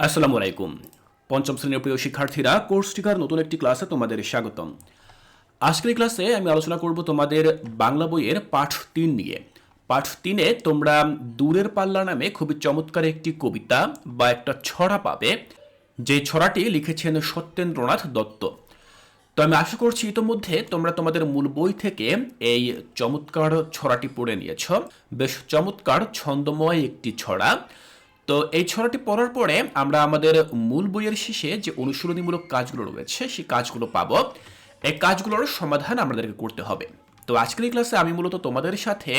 আসসালামু আলাইকুম। পঞ্চম শ্রেণীর প্রিয় শিক্ষার্থীরা, কোর্স টিকার নতুন একটি ক্লাসে তোমাদের স্বাগতম। আজকের ক্লাসে আমি আলোচনা করব তোমাদের বাংলা বইয়ের পাঠ ৩ নিয়ে। পাঠ ৩-এ তোমরা দূরের পাল্লা নামে খুবই চমৎকার একটি কবিতা বা একটা ছড়া পাবে, যে ছড়াটি লিখেছেন সত্যেন্দ্রনাথ দত্ত। তো আমি আশা করছি ইতোমধ্যে তোমরা তোমাদের মূল বই থেকে এই চমৎকার ছড়াটি পড়ে নিয়েছ। বেশ চমৎকার ছন্দময় একটি ছড়া। তো এই ছড়াটি পড়ার পরে আমরা আমাদের মূল বইয়ের শেষে যে অনুশীলনীমূলক কাজগুলো রয়েছে সেই কাজগুলো পাবো। এই কাজগুলোর সমাধান আমাদেরকে করতে হবে। তো আজকের এই ক্লাসে আমি মূলত তোমাদের সাথে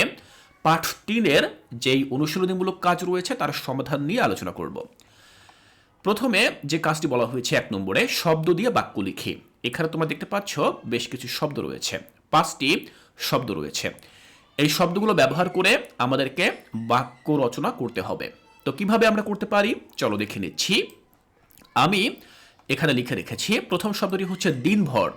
পাঠ ৩-এর যেই অনুশীলনীমূলক কাজ রয়েছে তার সমাধান নিয়ে আলোচনা করব। প্রথমে যে কাজটি বলা হয়েছে ১ নম্বরে, শব্দ দিয়ে বাক্য লিখি। এখানে তোমরা দেখতে পাচ্ছ বেশ কিছু শব্দ রয়েছে, ৫টি শব্দ রয়েছে। এই শব্দগুলো ব্যবহার করে আমাদেরকে বাক্য রচনা করতে হবে। তো কিভাবে আমরা করতে পারি চলো দেখে নিচ্ছি। আমি এখানে লিখে রেখেছি, প্রথম শব্দটি হচ্ছে দিনভর।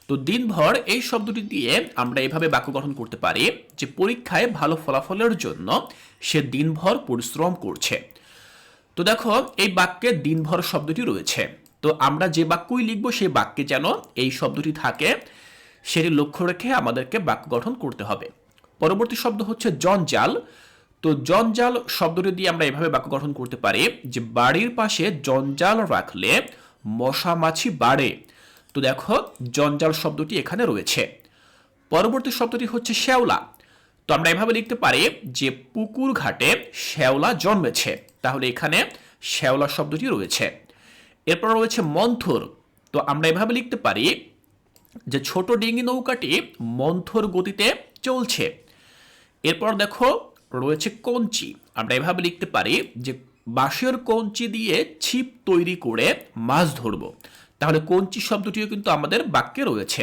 তো দিনভর এই শব্দটি দিয়ে আমরা এভাবে বাক্য গঠন করতে পারি যে পরীক্ষায় ভালো ফলাফলের জন্য সে দিনভর পরিশ্রম করছে। তো দেখো এই বাক্যে দিনভর শব্দটি রয়েছে। তো আমরা যে বাক্যই লিখবো সেই বাক্যে যেন এই শব্দটি থাকে সেটি লক্ষ্য রেখে আমাদেরকে বাক্য গঠন করতে হবে। পরবর্তী শব্দ হচ্ছে জঞ্জাল। তো জঞ্জাল শব্দটি দিয়ে আমরা এভাবে বাক্য গঠন করতে পারি যে বাড়ির পাশে জঞ্জাল রাখলে মশা মাছি বাড়ে। তো দেখো জঞ্জাল শব্দটি এখানে রয়েছে। পরবর্তী শব্দটি হচ্ছে শ্যাওলা। তো আমরা এভাবে লিখতে পারি যে পুকুর ঘাটে শ্যাওলা জন্মেছে। তাহলে এখানে শ্যাওলা শব্দটি রয়েছে। এরপর রয়েছে মন্থর। তো আমরা এভাবে লিখতে পারি যে ছোট ডিঙি নৌকাটি মন্থর গতিতে চলছে। এরপর দেখো রয়েছে কঞ্চি। আমরা এভাবে লিখতে পারি যে বাঁশের কঞ্চি দিয়ে ছিপ তৈরি করে মাছ ধরব। তাহলে কঞ্চি শব্দটিও কিন্তু আমাদের বাক্যে রয়েছে।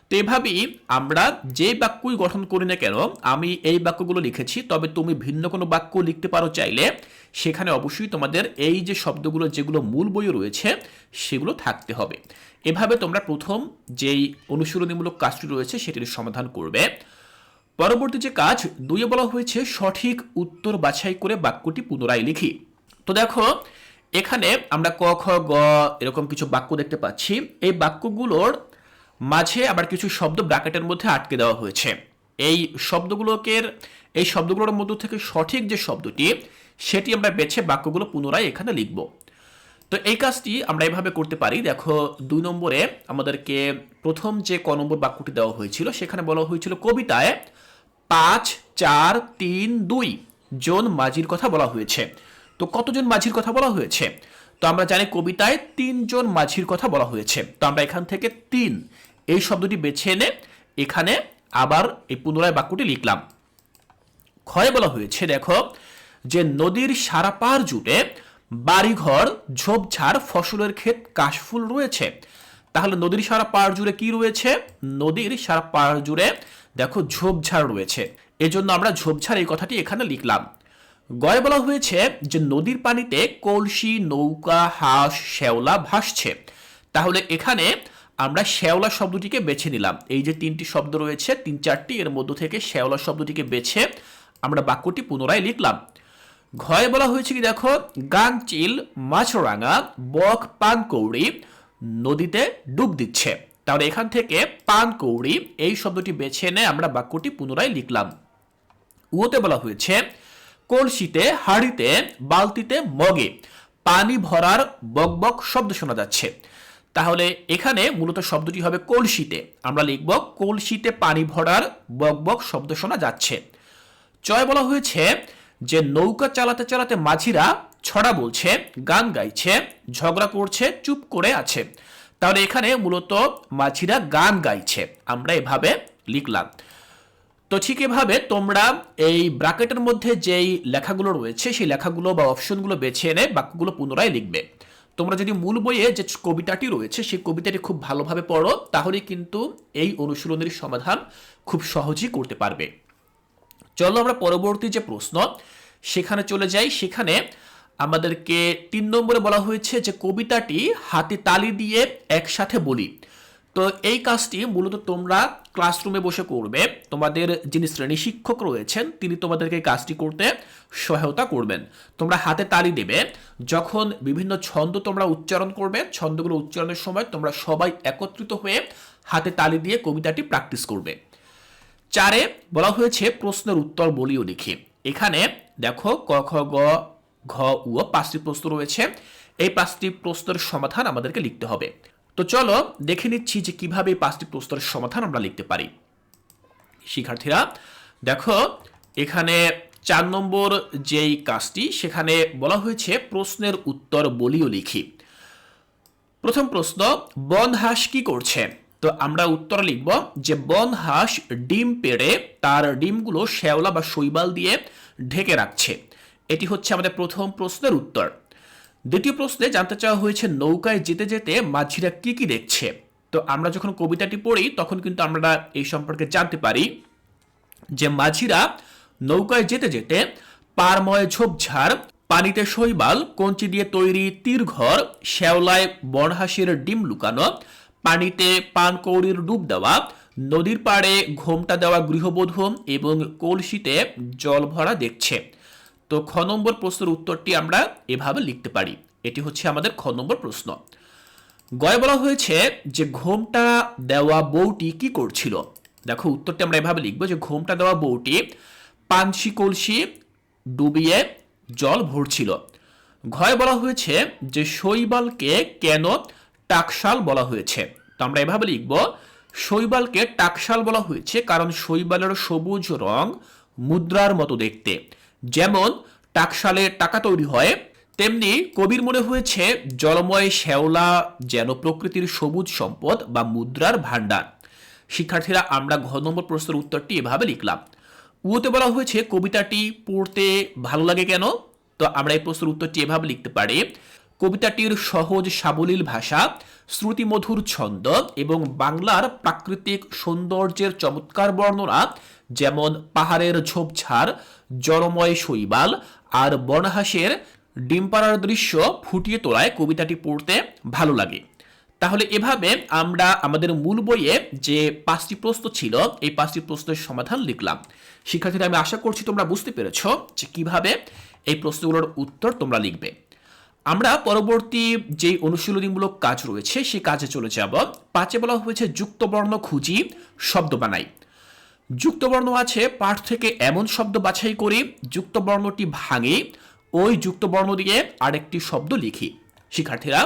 তো এভাবেই আমরা যে বাক্যই গঠন করি না কেন, আমি এই বাক্যগুলো লিখেছি, তবে তুমি ভিন্ন কোনো বাক্য লিখতে পারো চাইলে। সেখানে অবশ্যই তোমাদের এই যে শব্দগুলো যেগুলো মূল বইয়ে রয়েছে সেগুলো থাকতে হবে। এভাবে তোমরা প্রথম যেই অনুশীলনীমূলক কাজটি রয়েছে সেটির সমাধান করবে। পরবর্তী যে কাজ ২-এ বলা হয়েছে সঠিক উত্তর বাছাই করে বাক্যটি পুনরায় লিখি। তো দেখো এখানে আমরা ক খ গ এরকম কিছু বাক্য দেখতে পাচ্ছি। এই বাক্যগুলোর মাঝে আবার কিছু শব্দ ব্র্যাকেটের মধ্যে আটকে দেওয়া হয়েছে। এই শব্দগুলোর মধ্য থেকে সঠিক যে শব্দটি সেটি আমরা বেছে বাক্যগুলো পুনরায় এখানে লিখব। তো এই কাজটি আমরা এভাবে করতে পারি। দেখো ২ নম্বরে আমাদেরকে প্রথম যে ক নম্বর বাক্যটি দেওয়া হয়েছিল সেখানে বলা হয়েছিল কবিতায় ৫ ৪ ৩ ২ জন মাঝির কথা বলা হয়েছে। তো কতজন মাঝির কথা বলা হয়েছে? তো আমরা জানি কবিতায় ৩ জন মাঝির কথা বলা হয়েছে। তো আমরা এখান থেকে ৩ এই শব্দটি বেছে এনে এখানে আবার এই পুনরায় বাক্যটি লিখলাম। ক্ষয়ে বলা হয়েছে দেখো যে নদীর সারা পার জুড়ে বাড়িঘর ঝোপঝাড় ফসলের ক্ষেত কাশফুল রয়েছে। তাহলে নদীর সারা পার জুড়ে কি রয়েছে? নদীর সারা পার জুড়ে দেখো ঝোপঝাড় রয়েছে, এজন্য আমরা ঝোপঝাড় এই কথাটি এখানে লিখলাম। গয়ে বলা হয়েছে যে নদীর পানিতে কলসি নৌকা হাঁস শ্যাওলা ভাসছে। তাহলে এখানে আমরা শ্যাওলা শব্দটিকে বেছে নিলাম। এই যে ৩টি শব্দ রয়েছে ৩-৪টি, এর মধ্য থেকে শ্যাওলা শব্দটিকে বেছে আমরা বাক্যটি পুনরায় লিখলাম। ঘয়ে বলা হয়েছে কি দেখো গাংচিল মাছরাঙা বক পানকৌড়ি নদীতে ডুব দিচ্ছে। তাহলে এখান থেকে পানকৌড়ি এই শব্দটি বেছে এনে আমরা বাক্যটি পুনরায় লিখলাম। উতে বলা হয়েছে কলসিতে হাঁড়িতে বালতিতে মগে পানি ভরার বকবক শব্দ শোনা যাচ্ছে। তাহলে এখানে মূলত শব্দটি হবে কলসিতে। আমরা লিখব কলসিতে পানি ভরার বকবক শব্দ শোনা যাচ্ছে। চয় বলা হয়েছে যে নৌকা চালাতে চালাতে মাঝিরা ছড়া বলছে গান গাইছে ঝগড়া করছে চুপ করে আছে। তাহলে এখানে মূলত মাঝিরা গান গাইছে, আমরা এভাবে লিখলাম। তো ঠিক এভাবে তোমরা এই ব্র্যাকেটের মধ্যে যেই লেখাগুলো রয়েছে সেই লেখাগুলো বা অপশনগুলো বেছে এনে বাক্যগুলো পুনরায় লিখবে। তোমরা যদি মূল বইয়ে যে কবিতাটি রয়েছে সেই কবিতাটি খুব ভালোভাবে পড়ো তাহলে কিন্তু এই অনুশীলনের সমাধান খুব সহজেই করতে পারবে। চলো আমরা পরবর্তী যে প্রশ্ন সেখানে চলে যাই। সেখানে আমাদেরকে ৩ নম্বরে বলা হয়েছে যে কবিতাটি হাতে তালি দিয়ে একসাথে বলি। তো এই কাজটি মূলত তোমরা ক্লাসরুমে বসে করবে। তোমাদের যিনি শ্রেণী শিক্ষক রয়েছেন তিনি তোমাদেরকে কাজটি করতে সহায়তা করবেন। তোমরা হাতে তালি দেবে যখন বিভিন্ন ছন্দ তোমরা উচ্চারণ করবে। ছন্দগুলো উচ্চারণের সময় তোমরা সবাই একত্রিত হয়ে হাতে তালি দিয়ে কবিতাটি প্র্যাকটিস করবে। 4 বলা হয়েছে প্রশ্নের উত্তর বলিও লিখি। এখানে দেখো ক খ গ ঘ উ 5টি প্রশ্ন রয়েছে। এই 5টি প্রশ্নের সমাধান আমাদেরকে লিখতে হবে। তো চলো দেখে নিচ্ছি যে কিভাবে এই 5টি প্রশ্নের সমাধান আমরা লিখতে পারি। শিক্ষার্থীরা দেখো এখানে 4 নম্বর যেই কাজটি সেখানে বলা হয়েছে প্রশ্নের উত্তর বলিও লিখি। প্রথম প্রশ্ন, বন হাঁস কি করছে? তো আমরা উত্তর লিখব যে বন হাঁস ডিম পেড়ে তার ডিমগুলো শ্যাওলা বা শৈবাল দিয়ে ঢেকে রাখছে। এটি হচ্ছে আমাদের প্রথম প্রশ্নের উত্তর। দ্বিতীয় প্রশ্নে জানতে চাওয়া হয়েছে নৌকায় যেতে যেতে মাঝিরা কি কি দেখছে। তো আমরা যখন কবিতাটি পড়ি তখন কিন্তু আমরা এই সম্পর্কে জানতে পারি যে মাঝিরা নৌকায় যেতে যেতে পারময় ঝোপঝাড়, পানিতে শৈবাল, কঞ্চি দিয়ে তৈরি তীরঘর, শ্যাওলায় বনহাঁসের ডিম লুকানো, পানিতে পানকৌড়ির ডুব দেওয়া, নদীর পাড়ে ঘোমটা দেওয়া গৃহবধূ এবং কলসিতে জল ভরা দেখছে। তো খ নম্বর প্রশ্নের উত্তরটি আমরা এভাবে লিখতে পারি। এটি হচ্ছে আমাদের খ নম্বর প্রশ্ন। গয়ে বলা হয়েছে যে ঘোমটা দেওয়া বউটি কি করছিল। দেখো উত্তরটি আমরা এভাবে লিখবো যে ঘোমটা দেওয়া বউটি পানসি কলসি ডুবিয়ে জল ভরছিল। ঘয়ে বলা হয়েছে যে শৈবালকে কেন টাকশাল বলা হয়েছে। তো আমরা এভাবে লিখব শৈবালকে টাকশাল বলা হয়েছে কারণ শৈবালের সবুজ রং মুদ্রার মতো দেখতে। যেমন টাকশালে টাকা তৈরি হয় তেমনি কবির মনে হয়েছে জলময় শ্যাওলা যেন প্রকৃতির সবুজ সম্পদ বা মুদ্রার ভাণ্ডার। শিক্ষার্থীরা আমরা ঘ নম্বর প্রশ্নের উত্তরটি এভাবে লিখলাম। উতে বলা হয়েছে কবিতাটি পড়তে ভালো লাগে কেন। তো আমরা এই প্রশ্নের উত্তরটি এভাবে লিখতে পারি কবিতাটির সহজ সাবলীল ভাষা, শ্রুতিমধুর ছন্দ এবং বাংলার প্রাকৃতিক সৌন্দর্যের চমৎকার বর্ণনা, যেমন পাহাড়ের ঝোপঝাড়, জলময় শৈবাল আর বনহাঁসের ডিম পাড়ার দৃশ্য ফুটিয়ে তোলায় কবিতাটি পড়তে ভালো লাগে। তাহলে এভাবে আমরা আমাদের মূল বইয়ে যে 5টি প্রশ্ন ছিল এই 5টি প্রশ্নের সমাধান লিখলাম। শিক্ষার্থীরা আমি আশা করছি তোমরা বুঝতে পেরেছো যে কিভাবে এই প্রশ্নগুলোর উত্তর তোমরা লিখবে। আমরা পরবর্তী যে অনুশীলনীমূলক কাজ রয়েছে সেই কাজে চলে যাব। 5 বলা হয়েছে যুক্তবর্ণ খুঁজি, শব্দ বানাই। যুক্তবর্ণ আছে পাঠ থেকে এমন শব্দ বাছাই করি যুক্তবর্ণটি ভাঙি, ওই যুক্তবর্ণ দিয়ে আরেকটি শব্দ লিখি। শিক্ষার্থীরা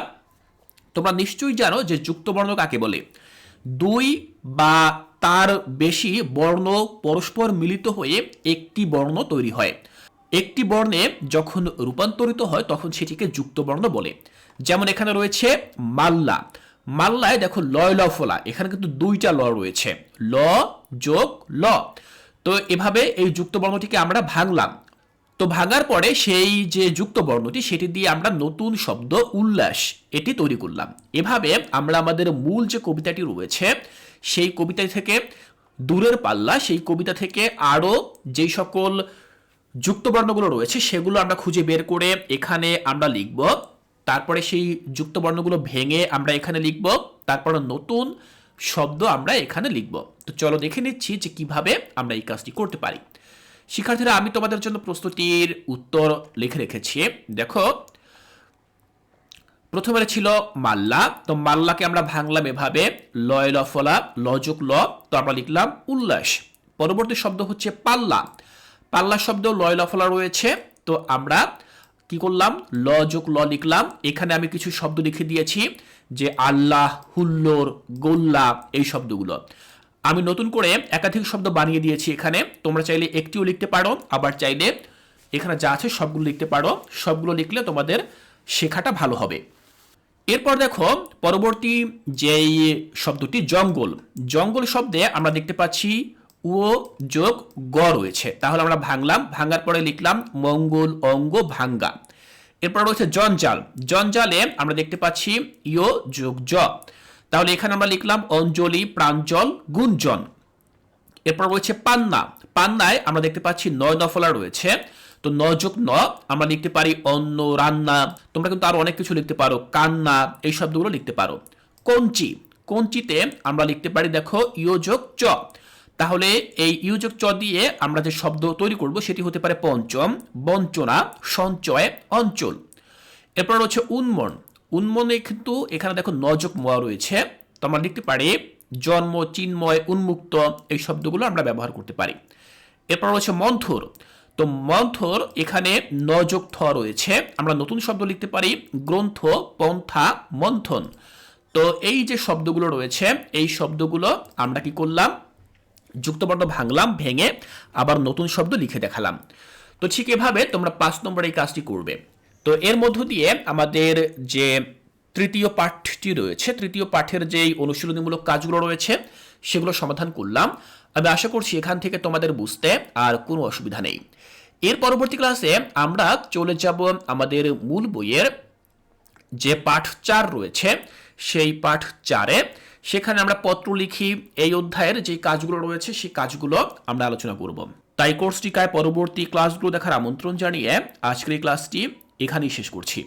তোমরা নিশ্চয়ই জানো যে যুক্তবর্ণ কাকে বলে। 2 বা তার বেশি বর্ণ পরস্পর মিলিত হয়ে একটি বর্ণ তৈরি হয়। একটি বর্ণে যখন রূপান্তরিত হয় তখন সেটিকে যুক্তবর্ণ বলে। যেমন এখানে রয়েছে মাল্লা। মাল্লায় দেখো লয় ল ফলা, এখানে কিন্তু 2টা ল রয়েছে, ল যোগ ল। তো এভাবে এই যুক্তবর্ণটিকে আমরা ভাঙলাম। তো ভাঙার পরে সেই যে যুক্তবর্ণটি সেটি দিয়ে আমরা নতুন শব্দ উল্লাস এটি তৈরি করলাম। এভাবে আমরা আমাদের মূল যে কবিতাটি রয়েছে সেই কবিতা থেকে দূরের পাল্লা, সেই কবিতা থেকে আরও যেই সকল যুক্তবর্ণগুলো রয়েছে সেগুলো আমরা খুঁজে বের করে এখানে আমরা লিখব। তারপরে সেই যুক্তবর্ণগুলো ভেঙে আমরা এখানে লিখব। তারপরে নতুন শব্দ আমরা এখানে লিখব। তো চলো দেখে নিচ্ছি যে কিভাবে আমরা এই কাজটি করতে পারি। শিক্ষার্থীরা আমি তোমাদের জন্য প্রশ্নটির উত্তর লিখে রেখেছি। দেখো প্রথমে ছিল মাল্লা। তো মাল্লাকে আমরা ভাঙলাম এভাবে লয় ল ফলা, ল যোগ ল। তো আমরা লিখলাম উল্লাস। পরবর্তী শব্দ হচ্ছে পাল্লা। পাল্লা শব্দ লয় ল ফলা রয়েছে। তো আমরা কি করলাম ল যোগ ল লিখলাম। এখানে আমি কিছু শব্দ লিখে দিয়েছি যে আল্লাহ, হুল্লোর, গোল্লা এই শব্দগুলো। আমি নতুন করে একাধিক শব্দ বানিয়ে দিয়েছি এখানে। তোমরা চাইলে একটিও লিখতে পারো, আবার চাইলে এখানে যা আছে সবগুলো লিখতে পারো। সবগুলো লিখলে তোমাদের শেখাটা ভালো হবে। এরপর দেখো পরবর্তী যেই শব্দটি জঙ্গল। জঙ্গল শব্দে আমরা দেখতে পাচ্ছি ও যোগ গ রয়েছে। তাহলে আমরা ভাঙলাম, ভাঙার পরে লিখলাম মঙ্গল, অঙ্গ, ভাঙ্গা। এরপর রয়েছে জঞ্জাল। জঞ্জালে আমরা দেখতে পাচ্ছি ইয় যোগ জ। তাহলে এখানে আমরা লিখলাম অঞ্জলি, প্রাঞ্জল, গুঞ্জন। এরপর রয়েছে পান্না। পান্নায় আমরা দেখতে পাচ্ছি নয় নফলা রয়েছে। তো ন যোগ ন আমরা লিখতে পারি অন্ন, রান্না। তোমরা কিন্তু আরো অনেক কিছু লিখতে পারো, কান্না এই শব্দগুলো লিখতে পারো। কঞ্চি। কোনচিতে আমরা লিখতে পারি দেখো ইয় যোগ চ। তাহলে এই ইউ যোগ চ দিয়ে আমরা যে শব্দ তৈরি করব সেটি হতে পারে পঞ্চম, বঞ্চনা, সঞ্চয়, অঞ্চল। এরপর রয়েছে উন্মন। উন্মনে কিন্তু এখানে দেখো ন যোগ ম রয়েছে, তো আমরা লিখতে পারি জন্ম, চিন্ময়, উন্মুক্ত, এই শব্দগুলো আমরা ব্যবহার করতে পারি। এরপর রয়েছে মন্থর। তো মন্থর এখানে ন যোগ থ রয়েছে, আমরা নতুন শব্দ লিখতে পারি গ্রন্থ, পন্থা, মন্থন। তো এই যে শব্দগুলো রয়েছে এই শব্দগুলো আমরা কি করলাম, যুক্তবর্ণ ভাঙলাম, ভেঙে আবার নতুন শব্দ লিখে দেখালাম। তো ঠিক এভাবে তোমরা 5 নম্বর এই কাজটি করবে। তো এর মধ্য দিয়ে আমাদের যে তৃতীয় পাঠটি রয়েছে, তৃতীয় পাঠের যেই অনুশীলনীমূলক কাজগুলো রয়েছে সেগুলো সমাধান করলাম। আমি আশা করছি এখান থেকে তোমাদের বুঝতে আর কোনো অসুবিধা নেই। এর পরবর্তী ক্লাসে আমরা চলে যাব আমাদের মূল বইয়ের যে পাঠ 4 রয়েছে সেই পাঠ 4-এ। সেখানে আমরা পত্র লিখি এই অধ্যায়ের যে কাজগুলো রয়েছে সেই কাজগুলো আমরা আলোচনা করব। তাই কোর্সটিকায় পরবর্তী ক্লাসগুলো দেখার আমন্ত্রণ জানিয়ে আজকের এই ক্লাসটি এখানেই শেষ করছি।